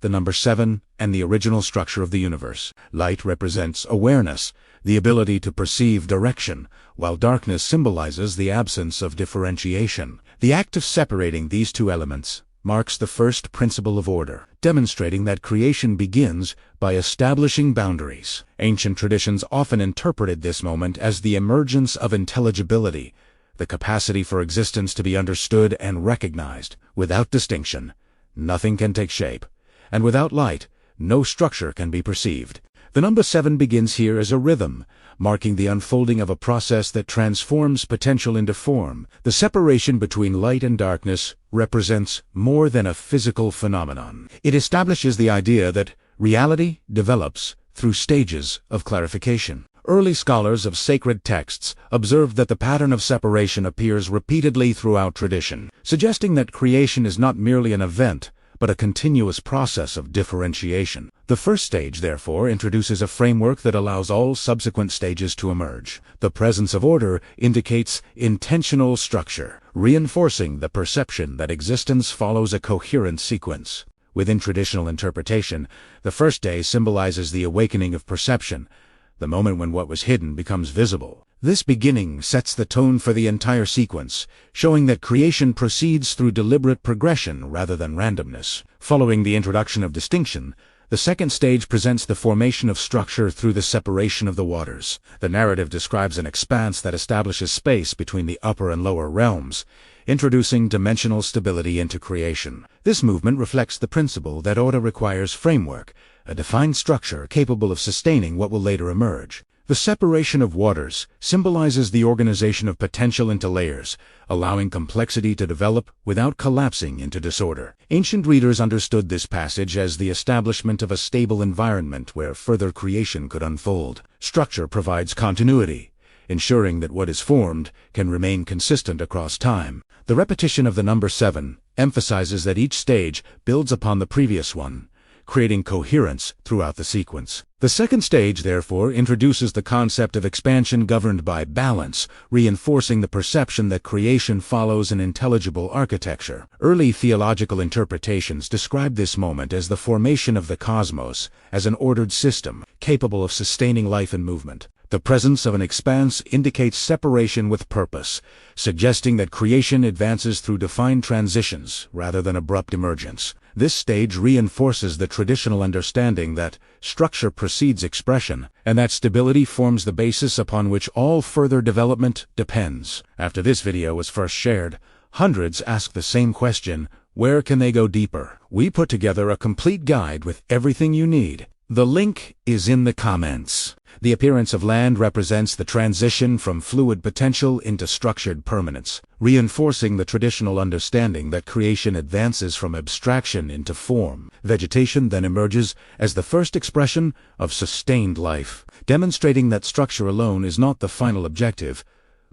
the number 7, and the original structure of the universe. Light represents awareness, the ability to perceive direction, while darkness symbolizes the absence of differentiation. The act of separating these two elements marks the first principle of order, demonstrating that creation begins by establishing boundaries. Ancient traditions often interpreted this moment as the emergence of intelligibility, the capacity for existence to be understood and recognized. Without distinction, nothing can take shape, and without light, no structure can be perceived. The number 7 begins here as a rhythm, marking the unfolding of a process that transforms potential into form. The separation between light and darkness represents more than a physical phenomenon. It establishes the idea that reality develops through stages of clarification. Early scholars of sacred texts observed that the pattern of separation appears repeatedly throughout tradition, suggesting that creation is not merely an event, but a continuous process of differentiation. The first stage, therefore, introduces a framework that allows all subsequent stages to emerge. The presence of order indicates intentional structure, reinforcing the perception that existence follows a coherent sequence. Within traditional interpretation, the first day symbolizes the awakening of perception, the moment when what was hidden becomes visible. This beginning sets the tone for the entire sequence, showing that creation proceeds through deliberate progression rather than randomness. Following the introduction of distinction, the second stage presents the formation of structure through the separation of the waters. The narrative describes an expanse that establishes space between the upper and lower realms, introducing dimensional stability into creation. This movement reflects the principle that order requires framework, a defined structure capable of sustaining what will later emerge. The separation of waters symbolizes the organization of potential into layers, allowing complexity to develop without collapsing into disorder. Ancient readers understood this passage as the establishment of a stable environment where further creation could unfold. Structure provides continuity, ensuring that what is formed can remain consistent across time. The repetition of the number 7 emphasizes that each stage builds upon the previous one, creating coherence throughout the sequence. The second stage, therefore, introduces the concept of expansion governed by balance, reinforcing the perception that creation follows an intelligible architecture. Early theological interpretations describe this moment as the formation of the cosmos as an ordered system, capable of sustaining life and movement. The presence of an expanse indicates separation with purpose, suggesting that creation advances through defined transitions rather than abrupt emergence. This stage reinforces the traditional understanding that structure precedes expression, and that stability forms the basis upon which all further development depends. After this video was first shared, hundreds asked the same question: where can they go deeper? We put together a complete guide with everything you need. The link is in the comments. The appearance of land represents the transition from fluid potential into structured permanence, reinforcing the traditional understanding that creation advances from abstraction into form. Vegetation then emerges as the first expression of sustained life, demonstrating that structure alone is not the final objective,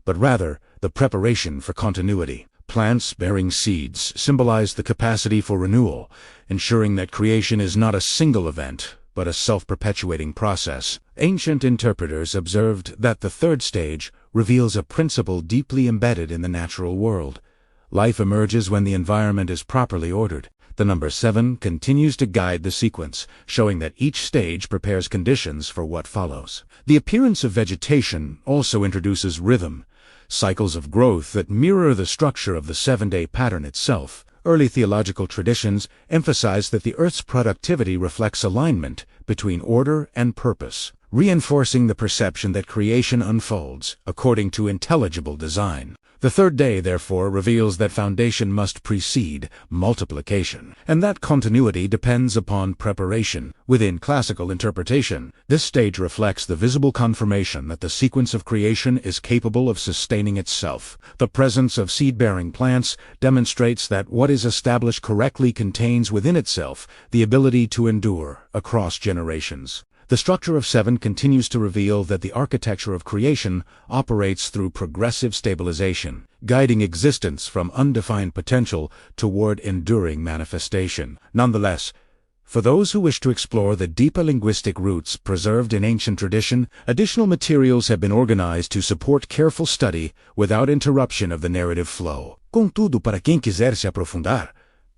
but rather the preparation for continuity. Plants bearing seeds symbolize the capacity for renewal, ensuring that creation is not a single event, but a self-perpetuating process. Ancient interpreters observed that the third stage reveals a principle deeply embedded in the natural world. Life emerges when the environment is properly ordered. The number 7 continues to guide the sequence, showing that each stage prepares conditions for what follows. The appearance of vegetation also introduces rhythm, cycles of growth that mirror the structure of the 7-day pattern itself. Early theological traditions emphasize that the Earth's productivity reflects alignment between order and purpose, reinforcing the perception that creation unfolds according to intelligible design. The third day, therefore, reveals that foundation must precede multiplication, and that continuity depends upon preparation. Within classical interpretation, this stage reflects the visible confirmation that the sequence of creation is capable of sustaining itself. The presence of seed-bearing plants demonstrates that what is established correctly contains within itself the ability to endure across generations. The structure of 7 continues to reveal that the architecture of creation operates through progressive stabilization, guiding existence from undefined potential toward enduring manifestation. Nonetheless, for those who wish to explore the deeper linguistic roots preserved in ancient tradition, additional materials have been organized to support careful study without interruption of the narrative flow. Contudo, para quem quiser se aprofundar,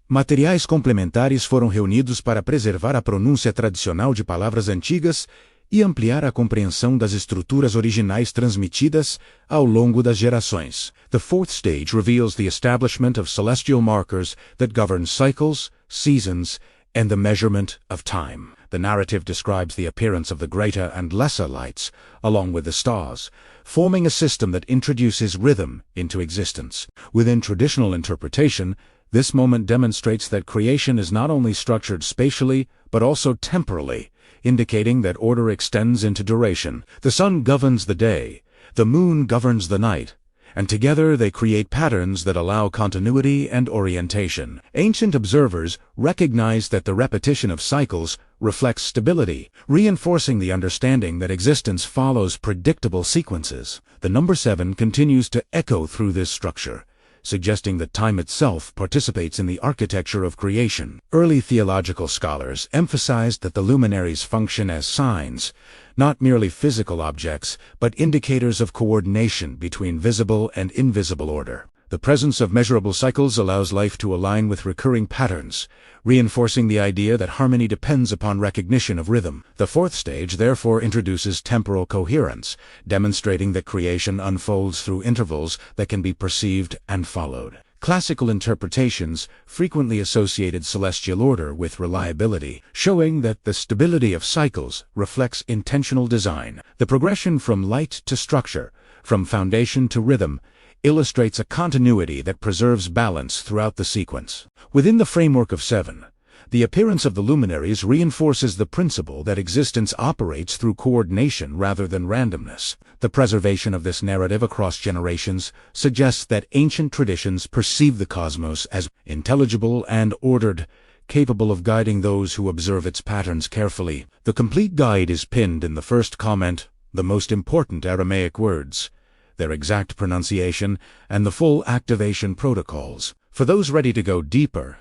Materiais complementares foram reunidos para preservar a pronúncia tradicional de palavras antigas e ampliar a compreensão das estruturas originais transmitidas ao longo das gerações. The fourth stage reveals the establishment of celestial markers that govern cycles, seasons, and the measurement of time. The narrative describes the appearance of the greater and lesser lights, along with the stars, forming a system that introduces rhythm into existence. Within traditional interpretation, this moment demonstrates that creation is not only structured spatially, but also temporally, indicating that order extends into duration. The sun governs the day, the moon governs the night, and together they create patterns that allow continuity and orientation. Ancient observers recognized that the repetition of cycles reflects stability, reinforcing the understanding that existence follows predictable sequences. The number 7 continues to echo through this structure, suggesting that time itself participates in the architecture of creation. Early theological scholars emphasized that the luminaries function as signs, not merely physical objects, but indicators of coordination between visible and invisible order. The presence of measurable cycles allows life to align with recurring patterns, reinforcing the idea that harmony depends upon recognition of rhythm. The fourth stage therefore introduces temporal coherence, demonstrating that creation unfolds through intervals that can be perceived and followed. Classical interpretations frequently associated celestial order with reliability, showing that the stability of cycles reflects intentional design. The progression from light to structure, from foundation to rhythm, illustrates a continuity that preserves balance throughout the sequence. Within the framework of 7, the appearance of the luminaries reinforces the principle that existence operates through coordination rather than randomness. The preservation of this narrative across generations suggests that ancient traditions perceive the cosmos as intelligible and ordered, capable of guiding those who observe its patterns carefully. The complete guide is pinned in the first comment, the most important Aramaic words, their exact pronunciation, and the full activation protocols. For those ready to go deeper,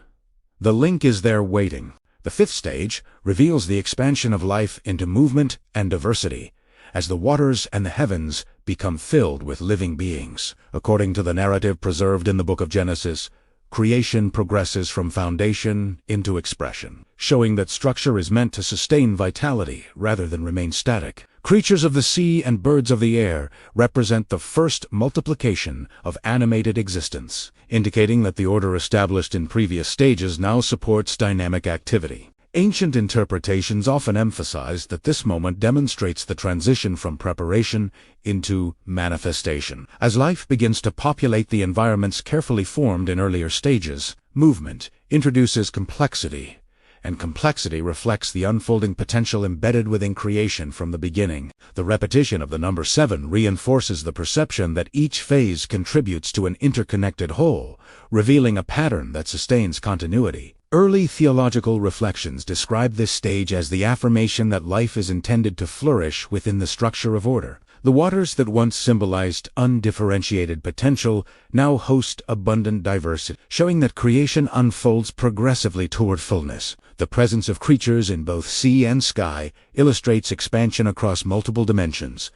the link is there waiting. The fifth stage reveals the expansion of life into movement and diversity, as the waters and the heavens become filled with living beings. According to the narrative preserved in the book of Genesis, creation progresses from foundation into expression, showing that structure is meant to sustain vitality rather than remain static. Creatures of the sea and birds of the air represent the first multiplication of animated existence, indicating that the order established in previous stages now supports dynamic activity. Ancient interpretations often emphasize that this moment demonstrates the transition from preparation into manifestation. As life begins to populate the environments carefully formed in earlier stages, movement introduces complexity, and complexity reflects the unfolding potential embedded within creation from the beginning. The repetition of the number 7 reinforces the perception that each phase contributes to an interconnected whole, revealing a pattern that sustains continuity. Early theological reflections describe this stage as the affirmation that life is intended to flourish within the structure of order. The waters that once symbolized undifferentiated potential now host abundant diversity, showing that creation unfolds progressively toward fullness. The presence of creatures in both sea and sky illustrates expansion across multiple dimensions,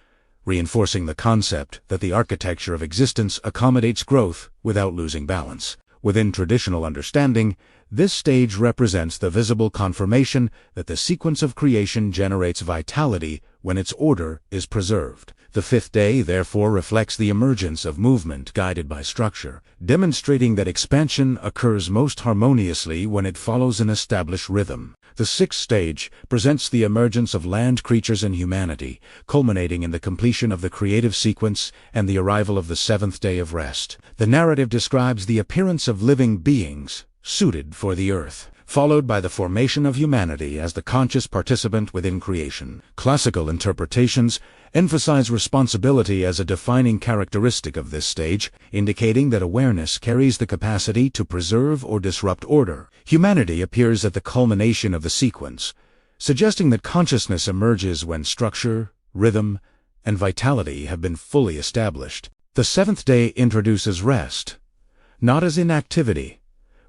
reinforcing the concept that the architecture of existence accommodates growth without losing balance. Within traditional understanding, this stage represents the visible confirmation that the sequence of creation generates vitality when its order is preserved. The fifth day therefore reflects the emergence of movement guided by structure, demonstrating that expansion occurs most harmoniously when it follows an established rhythm. The sixth stage presents the emergence of land creatures and humanity, culminating in the completion of the creative sequence and the arrival of the seventh day of rest. The narrative describes the appearance of living beings suited for the earth, followed by the formation of humanity as the conscious participant within creation. Classical interpretations emphasize responsibility as a defining characteristic of this stage, indicating that awareness carries the capacity to preserve or disrupt order. Humanity appears at the culmination of the sequence, suggesting that consciousness emerges when structure, rhythm, and vitality have been fully established. The seventh day introduces rest, not as inactivity,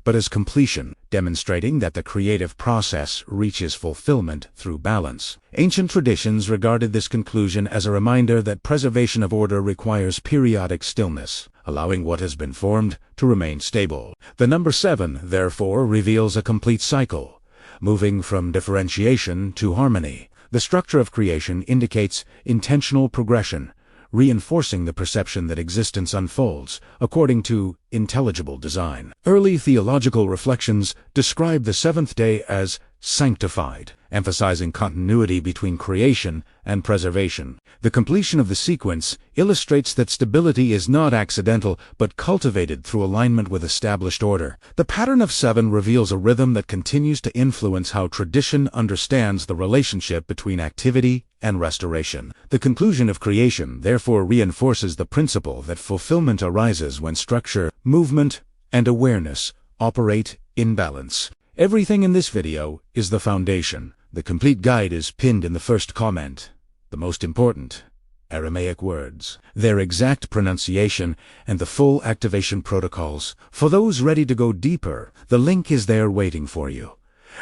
but as completion, demonstrating that the creative process reaches fulfillment through balance. Ancient traditions regarded this conclusion as a reminder that preservation of order requires periodic stillness, allowing what has been formed to remain stable. The number 7, therefore, reveals a complete cycle, moving from differentiation to harmony. The structure of creation indicates intentional progression, reinforcing the perception that existence unfolds according to intelligible design. Early theological reflections describe the seventh day as sanctified, emphasizing continuity between creation and preservation. The completion of the sequence illustrates that stability is not accidental but cultivated through alignment with established order. The pattern of 7 reveals a rhythm that continues to influence how tradition understands the relationship between activity and restoration. The conclusion of creation therefore reinforces the principle that fulfillment arises when structure, movement, and awareness operate in balance. Everything in this video is the foundation. The complete guide is pinned in the first comment. The most important, Aramaic words, their exact pronunciation, and the full activation protocols. For those ready to go deeper, the link is there waiting for you.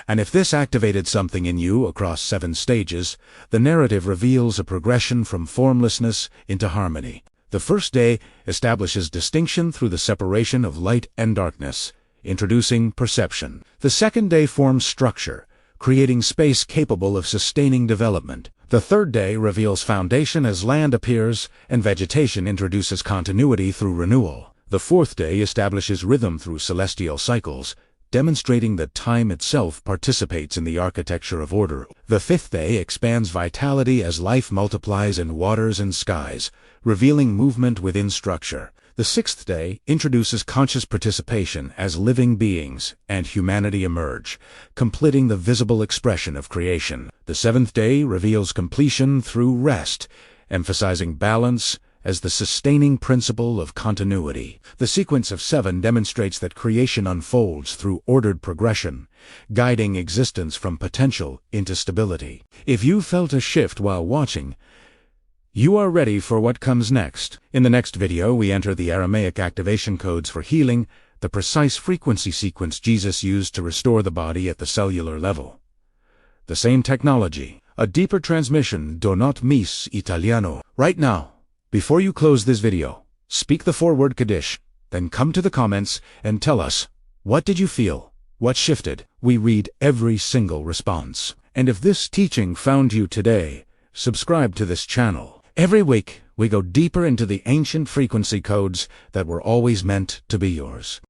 And if this activated something in you across 7 stages, the narrative reveals a progression from formlessness into harmony. The first day establishes distinction through the separation of light and darkness, introducing perception. The second day forms structure, creating space capable of sustaining development. The third day reveals foundation as land appears, and vegetation introduces continuity through renewal. The fourth day establishes rhythm through celestial cycles, demonstrating that time itself participates in the architecture of order. The fifth day expands vitality as life multiplies in waters and skies, revealing movement within structure. The sixth day introduces conscious participation as living beings and humanity emerge, completing the visible expression of creation. The seventh day reveals completion through rest, emphasizing balance as the sustaining principle of continuity. The sequence of 7 demonstrates that creation unfolds through ordered progression, guiding existence from potential into stability. If you felt a shift while watching, you are ready for what comes next. In the next video, we enter the Aramaic activation codes for healing, the precise frequency sequence Jesus used to restore the body at the cellular level. The same technology, a deeper transmission, do not miss Italiano. Right now, before you close this video, speak the forward Kaddish, then come to the comments and tell us, what did you feel? What shifted? We read every single response. And if this teaching found you today, subscribe to this channel. Every week, we go deeper into the ancient frequency codes that were always meant to be yours.